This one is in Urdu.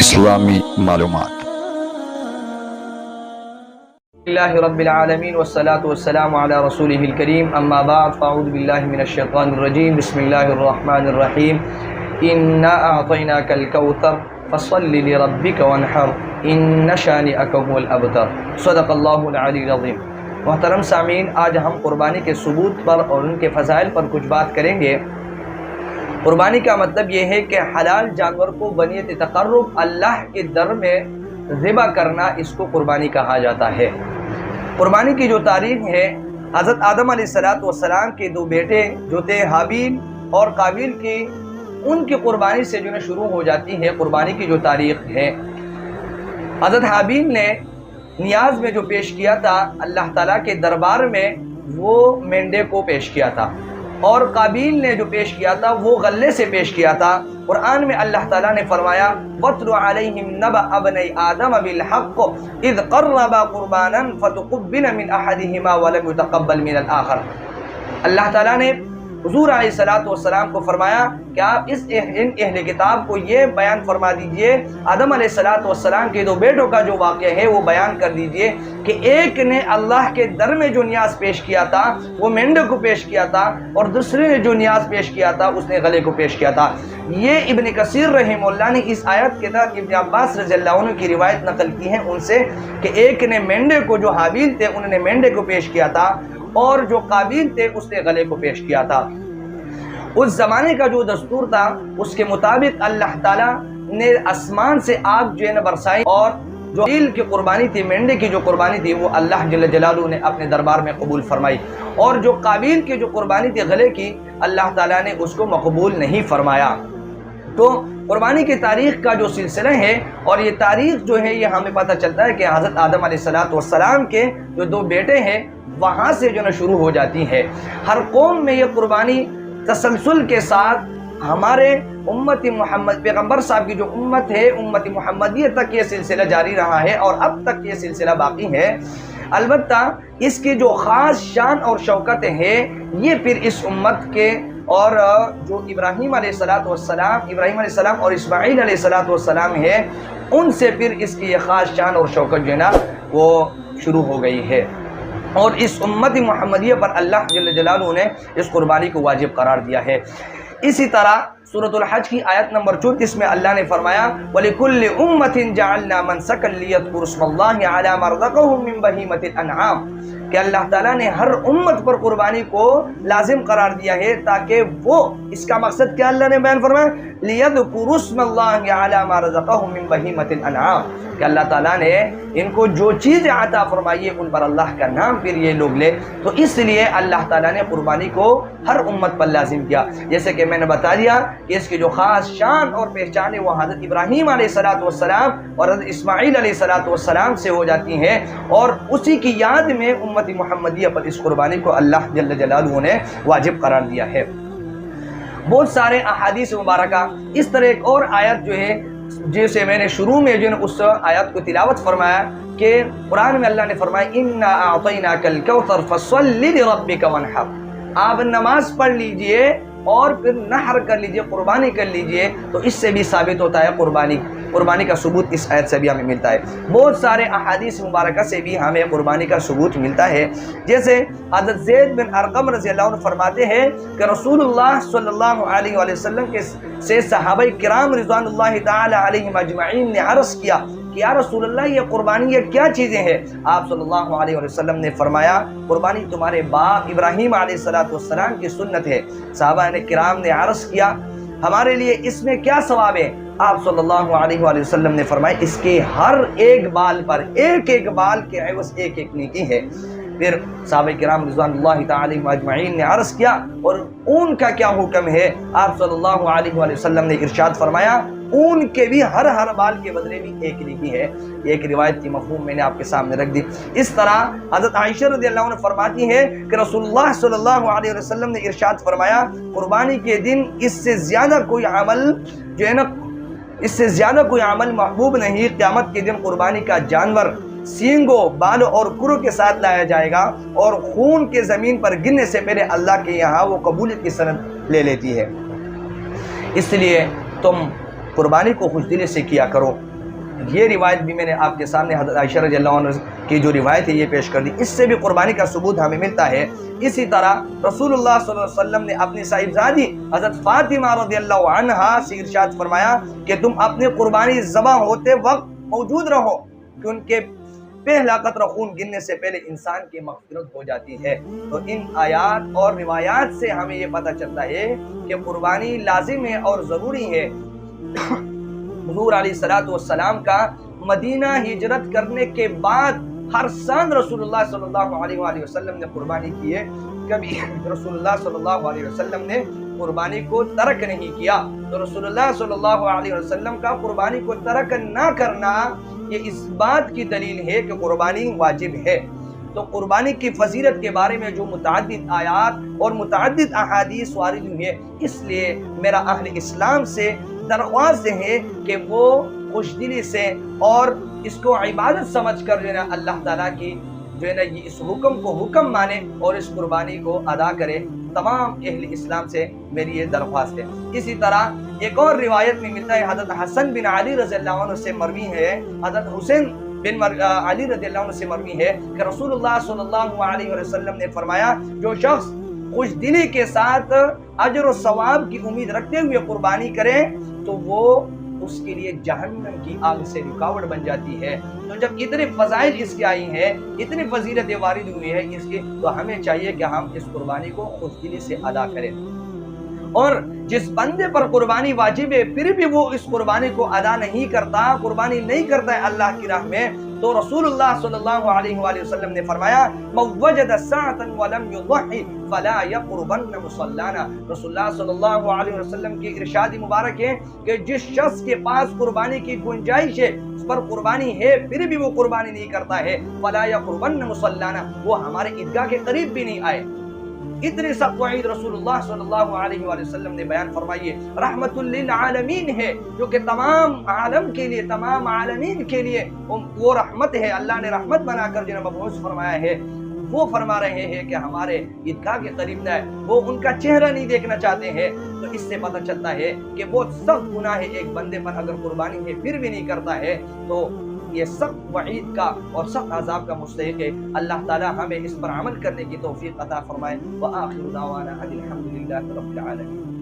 اسلامی معلومات۔ اللہ رب العالمین والصلاة والسلام علی رسولہ الکریم، اما بعد فاعوذ باللہ من الشیطان الرجیم، بسم اللہ الرحمن الرحیم۔ انا اعطیناک الکوثر فصل لربک وانحر ان شانئک هو الابتر، صدق اللہ العلی العظیم۔ محترم سامعین، آج ہم قربانی کے ثبوت پر اور ان کے فضائل پر کچھ بات کریں گے۔ قربانی کا مطلب یہ ہے کہ حلال جانور کو بنیت تقرب اللہ کے در میں ذبح کرنا، اس کو قربانی کہا جاتا ہے۔ قربانی کی جو تاریخ ہے، حضرت آدم علیہ السلام کے دو بیٹے جو تھے حابیل اور قابیل کی، ان کی قربانی سے جو شروع ہو جاتی ہے قربانی کی جو تاریخ ہے۔ حضرت حابیل نے نیاز میں جو پیش کیا تھا اللہ تعالیٰ کے دربار میں، وہ مینڈے کو پیش کیا تھا، اور قابیل نے جو پیش کیا تھا وہ غلے سے پیش کیا تھا۔ قرآن میں اللہ تعالیٰ نے فرمایا وَاتْلُ عَلَيْهِمْ نَبَأَ ابْنَيْ آدَمَ بِالْحَقِّ إِذْ قَرَّبَا قُرْبَانًا فَتُقُبِّلَ مِنْ أَحَدِهِمَا وَلَمْ يُتَقَبَّلْ مِنَ الْآخَرِ۔ اللہ تعالیٰ نے حضور علیہ السلام کو فرمایا کہ آپ ان اہل کتاب کو یہ بیان فرما دیجئے، آدم علیہ السلام کے دو بیٹوں کا جو واقعہ ہے وہ بیان کر دیجئے کہ ایک نے اللہ کے در میں جو نیاز پیش کیا تھا وہ مینڈے کو پیش کیا تھا، اور دوسرے نے جو نیاز پیش کیا تھا اس نے غلے کو پیش کیا تھا۔ یہ ابن کثیر رحمہ اللہ نے اس آیت کے تحت ابن عباس رضی اللہ عنہ کی روایت نقل کی ہے ان سے کہ ایک نے مینڈے کو، جو حابیل تھے انہوں نے مینڈے کو پیش کیا تھا، اور جو قابیل تھے اس نے غلے کو پیش کیا تھا۔ اس زمانے کا جو دستور تھا اس کے مطابق اللہ تعالیٰ نے آسمان سے آگ جو ہے برسائی، اور جو قابیل کی قربانی تھی، مینڈے کی جو قربانی تھی، وہ اللہ جل جلالہ نے اپنے دربار میں قبول فرمائی، اور جو قابیل کی جو قربانی تھی غلے کی، اللہ تعالیٰ نے اس کو مقبول نہیں فرمایا۔ تو قربانی کی تاریخ کا جو سلسلہ ہے، اور یہ تاریخ جو ہے یہ ہمیں پتہ چلتا ہے کہ حضرت آدم علیہ السلام کے جو دو بیٹے ہیں وہاں سے جو شروع ہو جاتی ہے۔ ہر قوم میں یہ قربانی تسلسل کے ساتھ ہمارے امت محمد پیغمبر صاحب کی جو امت ہے، امت محمدیہ تک یہ سلسلہ جاری رہا ہے، اور اب تک یہ سلسلہ باقی ہے۔ البتہ اس کی جو خاص شان اور شوکت ہے یہ پھر اس امت کے، اور جو ابراہیم علیہ السلام اور اسماعیل علیہ السلام ہے، ان سے پھر اس کی یہ خاص شان اور شوکت جو ہے نا وہ شروع ہو گئی ہے، اور اس امت محمدیہ پر اللہ جل جلالہ نے اس قربانی کو واجب قرار دیا ہے۔ اسی طرح سورۃ الحج کی آیت نمبر 34 میں اللہ نے فرمایا وَلِكُلِّ أُمَّةٍ جَعَلْنَا مَنْسَكًا لِيَذْكُرُوا اسْمَ اللَّهِ عَلَىٰ مَا رَزَقَهُم مِّن بَهِيمَةِ الْأَنْعَامِ، کہ اللہ تعالیٰ نے ہر امت پر قربانی کو لازم قرار دیا ہے تاکہ وہ، اس کا مقصد کیا اللہ نے بیان فرمایا لِيَذْكُرُوا اسْمَ اللَّهِ عَلَىٰ مَا رَزَقَهُم مِّن بَهِيمَةِ الْأَنْعَامِ، کہ اللہ تعالیٰ نے ان کو جو چیزیں عطا فرمائی ہے ان پر اللہ کا نام پھر یہ لوگ لے، تو اس لیے اللہ تعالیٰ نے قربانی کو ہر امت پر لازم کیا۔ جیسے کہ میں نے بتا دیا کہ اس کی جو خاص شان اور پہچان ہے وہ حضرت ابراہیم علیہ السلام اور حضرت اسماعیل علیہ السلام سے ہو جاتی ہیں، اور اسی کی یاد میں امت محمدیہ پر اس قربانی کو اللہ جل جلالہ نے واجب قرار دیا ہے۔ بہت سارے احادیث مبارکہ، اس طرح ایک اور آیت جو ہے جیسے میں نے شروع میں جو اس آیت کو تلاوت فرمایا کہ قرآن میں اللہ نے فرمایا اِنَّا أَعْطَيْنَاكَ الْكَوْثَرَ فَصَلِّ لِرَبِّكَ وَانْحَرْ، آپ نماز پڑھ لیجئے اور پھر نحر کر لیجئے، قربانی کر لیجئے۔ تو اس سے بھی ثابت ہوتا ہے قربانی کا ثبوت اس آیت سے بھی ہمیں ملتا ہے۔ بہت سارے احادیث مبارکہ سے بھی ہمیں قربانی کا ثبوت ملتا ہے، جیسے حضرت زید بن ارقم رضی اللہ عنہ فرماتے ہیں کہ رسول اللہ صلی اللہ علیہ وآلہ وسلم کے سے صحابہ کرام رضوان اللہ تعالی علیہم اجمعین نے عرض کیا کہ یا رسول اللہ یہ قربانی یہ کیا چیزیں ہیں؟ آپ صلی اللہ علیہ وسلم نے فرمایا قربانی تمہارے باپ ابراہیم علیہ السلام کی سنت ہے۔ صحابہ کرام نے عرض کیا ہمارے لیے اس میں کیا ثواب ہے؟ آپ صلی اللہ علیہ وآلہ وسلم نے فرمایا اس کے ہر ایک بال پر ایک بال کے عوض ایک نیکی ہے۔ پھر صحابہ کرام رضوان اللہ تعالی اجمعین نے عرض کیا اور اون کا کیا حکم ہے؟ آپ صلی اللہ علیہ وآلہ وسلم نے ارشاد فرمایا اون کے بھی ہر بال کے بدلے بھی ایک نیکی ہے۔ یہ ایک روایت کی مفہوم میں نے آپ کے سامنے رکھ دی۔ اس طرح حضرت عائشہ رضی اللہ عنہ فرماتی ہے کہ رسول اللہ صلی اللہ علیہ وسلم نے ارشاد فرمایا قربانی کے دن اس سے زیادہ کوئی عمل جو ہے نا، اس سے زیادہ کوئی عمل محبوب نہیں۔ قیامت کے دن قربانی کا جانور سینگوں، بالوں اور کروں کے ساتھ لایا جائے گا، اور خون کے زمین پر گرنے سے پہلے اللہ کے یہاں وہ قبولیت کی سند لے لیتی ہے۔ اس لیے تم قربانی کو خوش دلی سے کیا کرو، یہ روایت بھی میں نے آپ کے سامنے حضرت عائشہ رضی اللہ عنہ کی جو روایت ہے یہ پیش کر دی، اس سے بھی قربانی کا ثبوت ہمیں ملتا ہے۔ اسی طرح رسول اللہ صلی اللہ علیہ وسلم نے اپنی صاحبزادی حضرت فاطمہ رضی اللہ عنہا سے ارشاد فرمایا کہ تم اپنے قربانی ذبح ہوتے وقت موجود رہو، کہ ان کے پہلا قطرہ خون گرنے سے پہلے انسان کی مغفرت ہو جاتی ہے۔ تو ان آیات اور روایات سے ہمیں یہ پتہ چلتا ہے کہ قربانی لازم ہے اور ضروری ہے۔ حضور علیہ الصلوۃ والسلام کا مدینہ ہجرت کرنے کے بعد ہر سال رسول اللہ صلی اللہ علیہ وآلہ وسلم نے قربانی کی ہے، کبھی رسول اللہ صلی اللہ علیہ وسلم نے قربانی کو ترک نہیں کیا۔ تو رسول اللہ صلی اللہ علیہ وسلم کا قربانی کو ترک نہ کرنا یہ اس بات کی دلیل ہے کہ قربانی واجب ہے۔ تو قربانی کی فضیلت کے بارے میں جو متعدد آیات اور متعدد احادیث وارد ہوئی ہیں، اس لیے میرا اہل اسلام سے درخواست ہے کہ وہ خوش دلی سے اور اس کو عبادت سمجھ کر جو ہے نا اللہ تعالیٰ کی جو ہے نا یہ اس حکم کو حکم مانے اور اس قربانی کو ادا کرے۔ تمام اہل اسلام سے میری یہ درخواست ہے۔ اسی طرح ایک اور روایت میں ملتا ہے، حضرت حسن بن علی رضی اللہ عنہ سے مروی ہے، حضرت حسین بن علی رضی اللہ عنہ سے مروی ہے کہ رسول اللہ صلی اللہ علیہ وسلم نے فرمایا، جو شخص خوش دلی کے ساتھ اجر و ثواب کی امید رکھتے ہوئے قربانی کرے تو وہ اس کے لیے جہنم کی آگ سے رکاوٹ بن جاتی ہے۔ تو جب اتنے فضائل اس کے آئی ہیں، اتنی فضیلتیں وارد ہوئی ہیں اس کی، تو ہمیں چاہیے کہ ہم اس قربانی کو خوش دلی سے ادا کریں۔ اور جس بندے پر قربانی واجب ہے پھر بھی وہ اس قربانی کو ادا نہیں کرتا، قربانی نہیں کرتا ہے اللہ کی راہ میں، تو رسول اللہ صلی اللہ علیہ وآلہ وسلم نے فرمایا، مَن وَجَدَ سَاعَةً وَلَمْ يُضَحِّ فَلَا يَقْرُبَنَّ مُصَلَّانَا۔ رسول اللہ صلی اللہ علیہ وسلم کی ارشاد مبارک ہے کہ جس شخص کے پاس قربانی کی گنجائش ہے، اس پر قربانی ہے پھر بھی وہ قربانی نہیں کرتا ہے، فَلَا يَقْرُبَنَّ مُصَلَّانَا، وہ ہمارے عیدگاہ کے قریب بھی نہیں آئے۔ اتنی سخت وعید رسول اللہ صلی اللہ علیہ وآلہ وسلم نے بیان فرمائی ہے، رحمت للعالمین ہے، جو کہ تمام عالم کے لیے، تمام عالمین کے لیے وہ رحمت ہے، اللہ نے رحمت بنا کر جنہیں مبعوث فرمایا ہے۔ وہ فرما رہے ہیں کہ ہمارے عیدگاہ کے قریب نہ ہے، وہ ان کا چہرہ نہیں دیکھنا چاہتے ہیں۔ تو اس سے پتہ چلتا ہے کہ بہت سخت گناہ ہے ایک بندے پر اگر قربانی ہے پھر بھی نہیں کرتا ہے، تو یہ سخت وعید کا اور سخت عذاب کا مستحق ہے۔ اللہ تعالی ہمیں اس پر عمل کرنے کی توفیق عطا فرمائے۔ وآخر دعوانا ان الحمد للہ رب العالمین۔